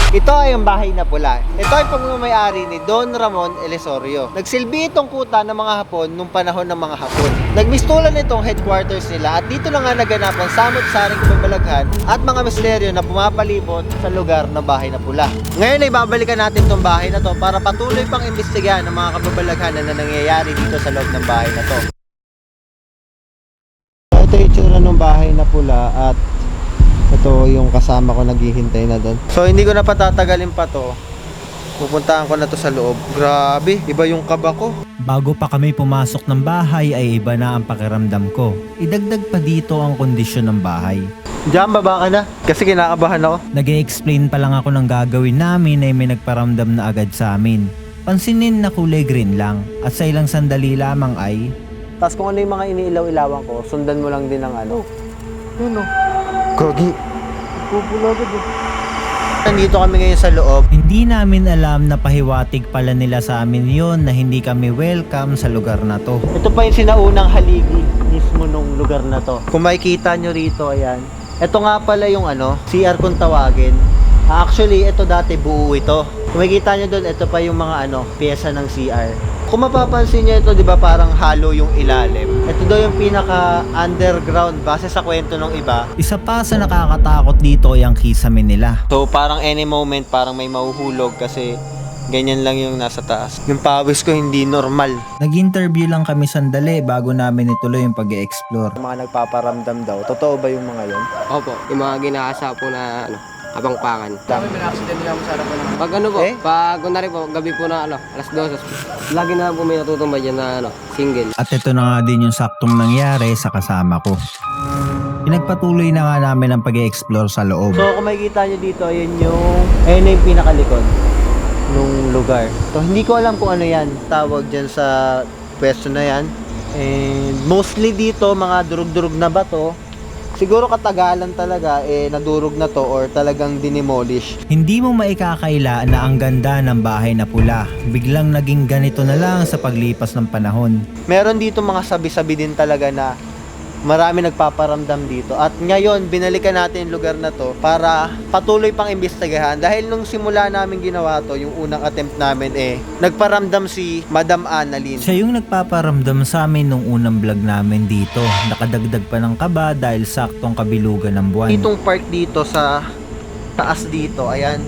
Ito ay ang bahay na pula. Ito ay pagmamayari ni Don Ramon Elesorio. Nagsilbi itong kuta ng mga Hapon nung panahon ng mga Hapon. Nagmistulan itong headquarters nila at dito na nga naganap ang samot-saring kababalaghan at mga misteryo na pumapalibot sa lugar ng bahay na pula. Ngayon ay babalikan natin itong bahay na to para patuloy pang imbestigahan ng mga kababalaghan na nangyayari dito sa loob ng bahay na to. Ito yung itsura ng bahay na pula at ito yung kasama ko naghihintay na doon. So hindi ko na patatagalin pa to. Pupuntahan ko na to sa loob. Grabe, iba yung kaba ko. Bago pa kami pumasok ng bahay ay iba na ang pakiramdam ko. Idagdag pa dito ang kondisyon ng bahay. Diyan, baba ka na. Kasi kinakabahan ako. Nag-e-explain pa lang ako ng gagawin namin ay may nagparamdam na agad sa amin. Pansinin na kulay green lang at sa ilang sandali lamang ay... Tapos kung ano yung mga iniilaw-ilawan ko, sundan mo lang din ng ano. Ano? Gogi. Pupulagod eh. Nandito kami ngayon sa loob. Hindi namin alam na pahiwatig pala nila sa amin yon na hindi kami welcome sa lugar na to. Ito pa yung sinaunang haligi mismo nung lugar na to. Kung makikita nyo rito, ayan. Ito nga pala yung ano, CR kung tawagin. Actually, ito dati buo ito. Kung makikita nyo doon, ito pa yung mga ano, pyesa ng CR. Kung mapapansin nyo ito, di ba parang hollow yung ilalim. Ito daw yung pinaka underground base sa kwento ng iba. Isa pa sa nakakatakot dito ay ang kisame nila. So parang any moment parang may mahuhulog kasi ganyan lang yung nasa taas. Yung pawis ko hindi normal. Nag-interview lang kami sandali bago namin ituloy yung pag-e-explore. Mga nagpaparamdam daw. Totoo ba yung mga yon? Opo, yung mga ginahasa po na kapangpangan. Dami may accident nila sa harapan ng... Pag ano po, pag kunwari po, gabi po na alas 2, lagi na po may natutumba dyan na single. At ito na nga din yung saktong nangyari sa kasama ko. Pinagpatuloy na nga namin ang pag-e-explore sa loob. So kung makikita nyo dito, ayun yung pinakalikod nung lugar. So hindi ko alam kung ano yan. Tawag dyan sa pwesto na yan. And mostly dito, mga durug-durug na bato. Siguro katagalan talaga nadurog na to or talagang dinimolish. Hindi mo maikakaila na ang ganda ng bahay na pula. Biglang naging ganito na lang sa paglipas ng panahon. Meron dito mga sabi-sabi din talaga na marami nagpaparamdam dito. At ngayon, binalikan natin yung lugar na to para patuloy pang imbestigahan. Dahil nung simula namin ginawa to, yung unang attempt namin nagparamdam si Madam Annalyn. Siya yung nagpaparamdam sa amin nung unang vlog namin dito. Nakadagdag pa ng kaba dahil saktong kabilugan ng buwan. Itong part dito sa taas dito, ayan,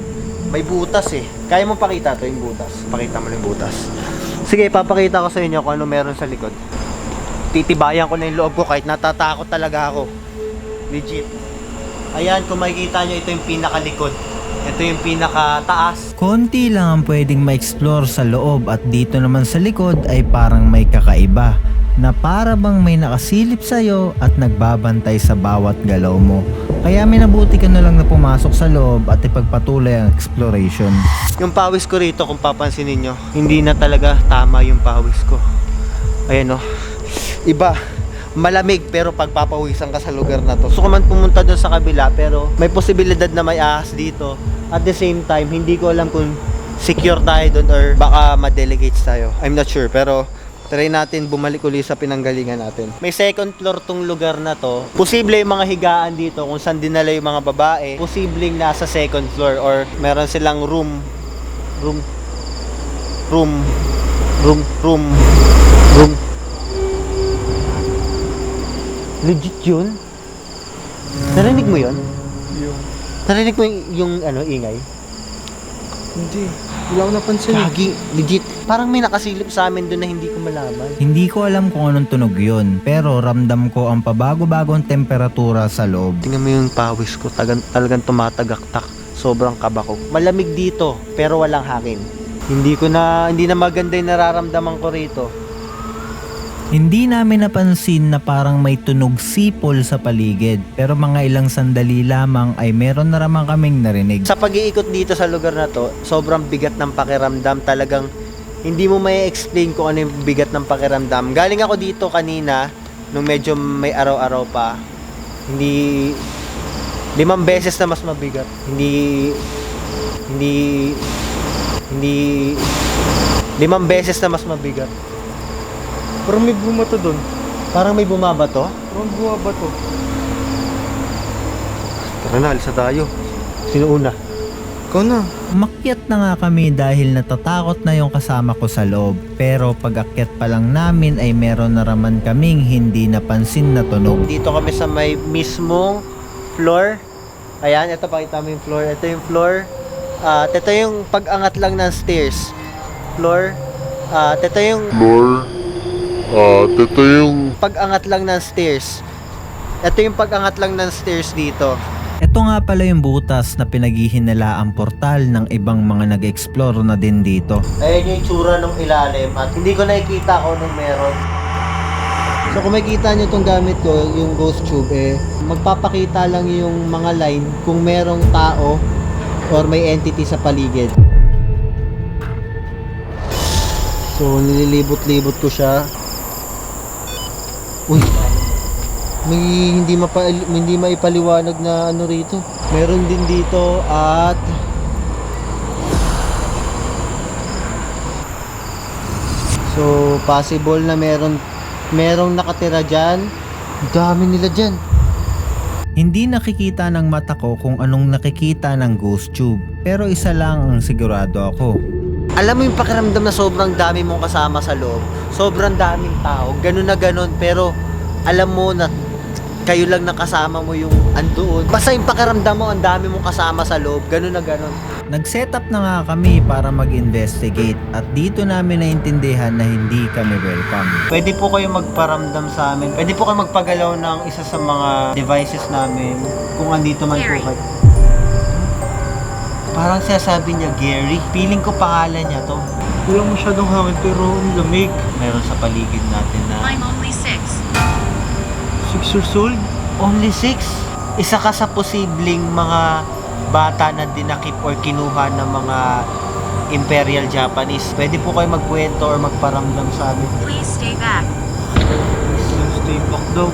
may butas Kaya mo pakita to yung butas. Pakita mo yung butas. Sige, papakita ko sa inyo kung ano meron sa likod. Titibayan ko na yung loob ko kahit natatakot talaga ako. Legit. Ayan, kung makikita nyo, ito yung pinakalikod. Ito yung pinakataas. Konti lang ang pwedeng ma-explore sa loob at dito naman sa likod ay parang may kakaiba na para bang may nakasilip sa'yo at nagbabantay sa bawat galaw mo. Kaya minabuti ka na lang na pumasok sa loob at ipagpatuloy ang exploration. Yung pawis ko rito, kung papansinin nyo, hindi na talaga tama yung pawis ko. Ayan iba, malamig pero pagpapawisan ka sa lugar na to. So kung man pumunta doon sa kabila pero may posibilidad na may ahas dito. At the same time, hindi ko alam kung secure tayo doon or baka ma-delegates tayo. I'm not sure pero try natin bumalik uli sa pinanggalingan natin. May second floor tong lugar na to. Posible yung mga higaan dito kung saan dinala yung mga babae. Posibleng nasa second floor or meron silang room. Legit yun? Narinig mo yun? Narinig mo yung ingay? Hindi, wala ko napansin. Gagi, legit. Parang may nakasilip sa amin doon na hindi ko malaman. Hindi ko alam kung anong tunog yun, pero ramdam ko ang pabago-bagong temperatura sa loob. Tingnan mo yung pawis ko, talagang tumatagaktak. Sobrang kaba ko. Malamig dito, pero walang hangin. Hindi na maganda yung nararamdaman ko rito. Hindi namin napansin na parang may tunog sipol sa paligid, pero mga ilang sandali lamang ay meron na ramang kaming narinig. Sa pag-iikot dito sa lugar na to, sobrang bigat ng pakiramdam. Talagang hindi mo may explain kung ano yung bigat ng pakiramdam. Galing ako dito kanina, nung medyo may araw-araw pa. Hindi 5 beses na mas mabigat. Hindi 5 beses na mas mabigat. Parang may bumato doon. Parang may bumabato? Parang bumabato. Tara na, alis na tayo. Sino una? Ikaw na. Umakyat na nga kami dahil natatakot na yung kasama ko sa loob. Pero pag akyat pa lang namin ay meron na raman kaming hindi napansin na tunog. Dito kami sa may mismong floor. Ayan, ito pakita mo yung floor. Ito yung floor. At ito yung pag-angat lang ng stairs. Floor. Ito yung pag-angat lang ng stairs. Ito yung pag-angat lang ng stairs dito. Ito nga pala yung butas na pinaghihinalaang portal ng ibang mga nag-explore na din dito. Ayan yung itsura ng ilalim at hindi ko nakikita kung anong meron. So kung makikita nyo itong gamit ko, yung ghost tube, magpapakita lang yung mga line kung merong tao or may entity sa paligid. So nililibot-libot ko siya. Uy! May hindi maipaliwanag na ano rito. Meron din dito at so possible na merong nakatira diyan. Dami nila diyan. Hindi nakikita ng mata ko kung anong nakikita ng ghost tube. Pero isa lang ang sigurado ako. Alam mo yung pakiramdam na sobrang dami mong kasama sa loob. Sobrang daming tao. Ganun na ganun pero alam mo na kayo lang nakasama mo yung andoon. Basta yung pakiramdam mo, ang dami mong kasama sa loob. Ganun na ganun. Nag-setup na nga kami para mag-investigate at dito namin naintindihan na hindi kami welcome. Pwede po kayo magparamdam sa amin. Pwede po kayo magpagalaw ng isa sa mga devices namin kung andito man po kayo. Parang sinasabi niya Gary. Feeling ko pangalan niya to. Walang masyadong hangin pero ang lamig. Meron sa paligid natin na I'm only 6. 6 years old? only 6. Isa ka sa posibleng mga bata na dinakip or kinuha ng mga Imperial Japanese. Pwede po kayo magkwento or magparamdam sa amin. Please stay back. Stay back daw.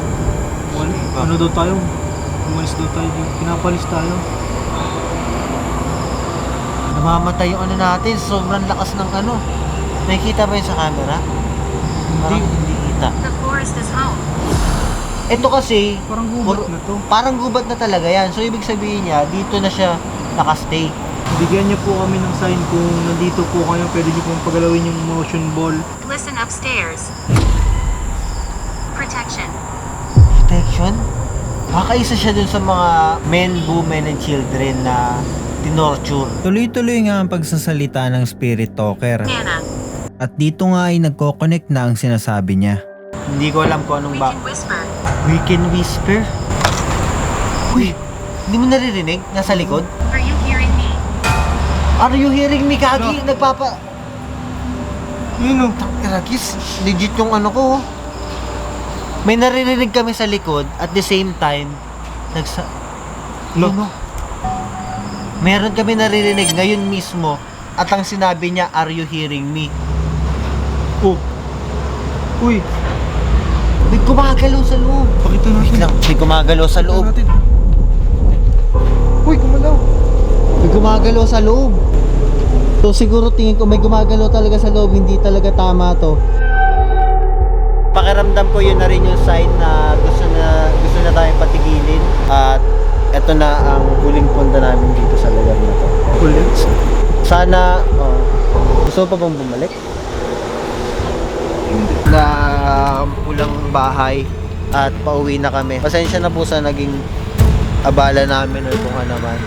Ano daw tayo? Umalis daw tayo. Pinapalis tayo. Namamatay yung ano natin. Sobrang lakas ng ano. Nakikita ba yun sa camera? Parang hindi kita. The forest is home. Ito kasi, Parang gubat na to. parang gubat na talaga yan. So, ibig sabihin niya, dito na siya nakastay. Bigyan niyo po kami ng sign kung nandito po kayo. Pwede niyo pong pagalawin yung motion ball. Listen upstairs. Protection. Protection? Baka isa siya dun sa mga men, women, and children na tinorture. Tuloy-tuloy nga ang pagsasalita ng spirit talker. Nana, At dito nga ay nagko-connect na ang sinasabi niya. Hindi ko alam kung anong we ba. can whisper. We can whisper? Uy, hindi mo naririnig? Nasa likod? Are you hearing me? Are you hearing me, Kagi? Nagpapa... Yun o. Kagis, legit yung ano ko. Oh. May naririnig kami sa likod at the same time, No. Ano? Meron kami naririnig ngayon mismo at ang sinabi niya, are you hearing me? Oh. Uy. May gumagalaw sa loob. Pakita natin. Wait lang, may gumagalaw sa loob. Pakita natin. Uy, gumalaw. May gumagalaw sa loob. So siguro tingin ko may gumagalaw talaga sa loob, hindi talaga tama to. Pakiramdam ko yun na rin yung sign na gusto na tayong patigilin at eto na ang huling punta namin dito sa lugar na to. Ulit. Sana, gusto mo pa bang bumalik? Na pulang bahay at pauwi na kami. Pasensya na po sa naging abala namin o kung ano naman.